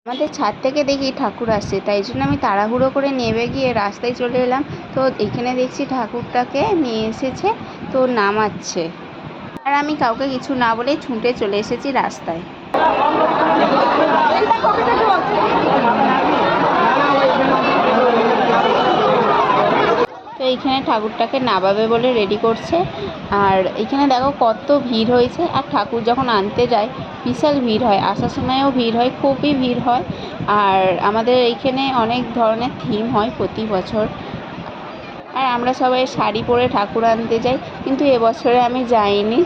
আমাদের ছাদ থেকে দেখি ঠাকুর আসছে, তাই জন্য আমি তাড়াহুড়ো করে নেমে গিয়ে রাস্তায় চলে এলাম। তো এখানে দেখছি ঠাকুরটাকে নিয়ে এসেছে, তো নামাচ্ছে। আর আমি কাউকে কিছু না বলে ছুটে চলে এসেছি রাস্তায়। তো এইখানে ঠাকুরটাকে নামাবে বলে রেডি করছে। আর এখানে দেখো কত ভিড় হয়েছে। আর ঠাকুর যখন আনতে যায় বিশাল ভিড় হয়, আসার সময়ও ভিড় হয়, খুবই ভিড় হয়। আর আমাদের এইখানে অনেক ধরনের থিম হয় প্রতি বছর। আর আমরা সবাই শাড়ি পরে ঠাকুর আনতে যাই, কিন্তু এবছরে আমি যাইনি।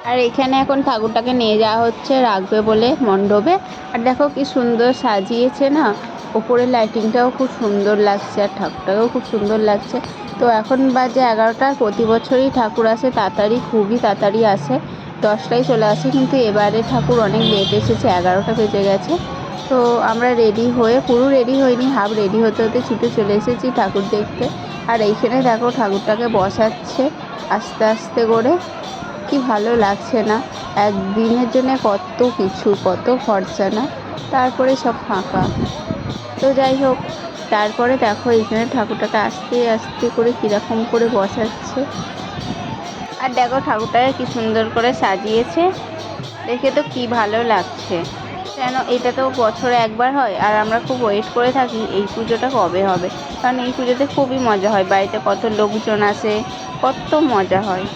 আর এখানে এখন ঠাকুরটাকে নিয়ে যাওয়া হচ্ছে, রাখবে বলে মণ্ডপে। আর দেখো কি সুন্দর সাজিয়েছে না, ওপরের লাইটিংটাও খুব সুন্দর লাগছে, আর ঠাকুরটাকেও খুব সুন্দর লাগছে। তো এখন বাজে 11টা। প্রতি বছরই ঠাকুর আসে তাড়াতাড়ি, খুবই তাড়াতাড়ি আসে, 10টায় চলে আসে। কিন্তু এবারে ঠাকুর অনেক লেট এসেছে, 11টা বেজে গেছে। তো আমরা রেডি হয়ে, পুরো রেডি হইনি, হাফ রেডি হতে হতে ছুটে চলে এসেছি ঠাকুর দেখতে। আর এইখানে দেখো ঠাকুরটাকে বসাচ্ছে আস্তে আস্তে করে। কি ভালো লাগছে না, একদিনের জন্য কত কিছু, কত খরচা না, তারপরে সব ফাঁকা। তো যাই হোক, তারপরে দেখো এখানে ঠাকুরটাকে আস্তে আস্তে করে কীরকম করে বসাচ্ছে। আর দেখো ঠাকুরটাকে কি সুন্দর করে সাজিয়েছে, দেখে তো কি ভালো লাগছে। কেন, এটা তো বছরে একবার হয়, আর আমরা খুব ওয়েট করে থাকি এই পুজোটা কবে হবে। কারণ এই পুজোতে খুবই মজা হয়, বাড়িতে কত লোকজন আসে, কত মজা হয়।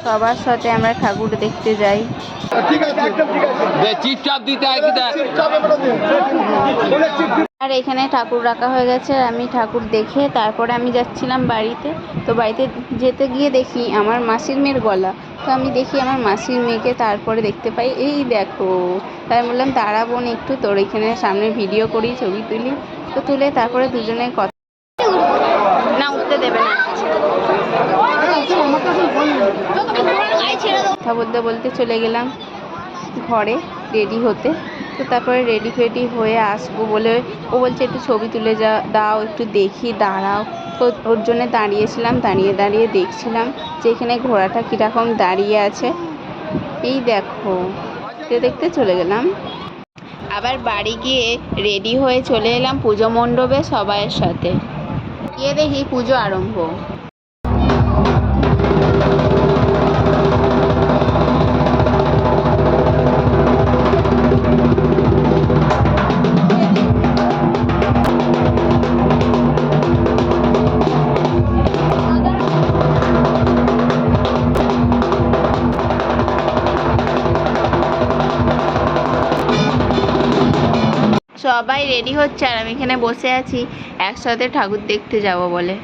সবার সাথে আমরা ঠাকুর দেখতে যাই। আর এখানে ঠাকুর রাখা হয়ে গেছে, আমি ঠাকুর দেখে তারপরে আমি যাচ্ছিলাম বাড়িতে। তো বাড়িতে যেতে গিয়ে দেখি আমার মাসির মেয়ের গলা। তো আমি দেখি আমার মাসির মেয়েকে, তারপরে দেখতে পাই এই দেখো। তাই বললাম দাঁড়া বোন একটু, তোর এখানে সামনে ভিডিও করি, ছবি তুলি। তো তুলে তারপরে দুজনে কথা না, উঠতে দেবে না, কথা বলতে বলতে চলে গেলাম ঘরে রেডি হতে। তো তারপরে রেডি ফেডি হয়ে আসবো বলে ও বলছে একটু ছবি তুলে দাও, একটু দেখি, দাঁড়াও। তো ওর জন্যে দাঁড়িয়েছিলাম, দাঁড়িয়ে দাঁড়িয়ে দেখছিলাম যে এখানে ঘোড়াটা কীরকম দাঁড়িয়ে আছে। এই দেখো, দেখতে দেখতে চলে গেলাম। আবার বাড়ি গিয়ে রেডি হয়ে চলে এলাম পুজো মণ্ডপে সবাইয়ের সাথে। গিয়ে দেখি পুজো আরম্ভ। সবাই রেডি হচ্ছে আর আমি এখানে বসে আছি একসাথে ঠাকুর দেখতে যাব বলে।